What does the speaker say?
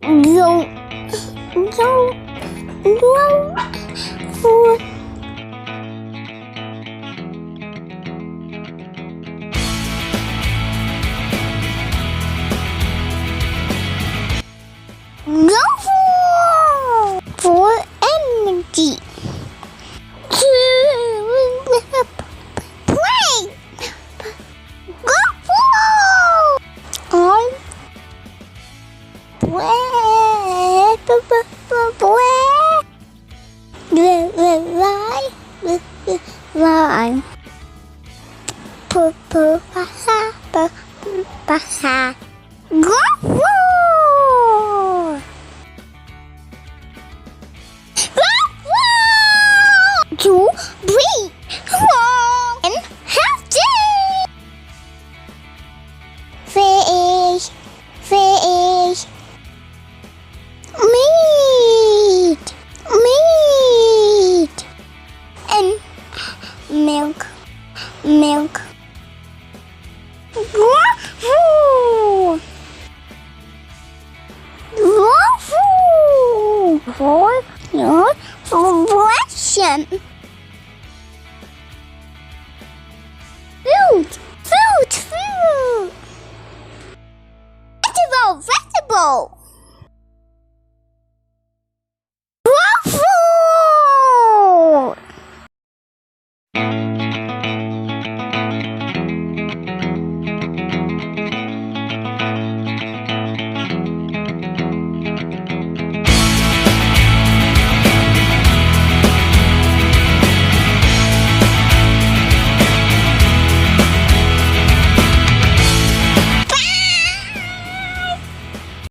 Go, go, go, for. Go for energy. Play. Go for. On. Play. Line. Go for. To breathe long and healthy. Fish, fish. Meat, meat. And milk, milk. Waffle, waffle. For your progression. Food, food, food. Vegetable, vegetable.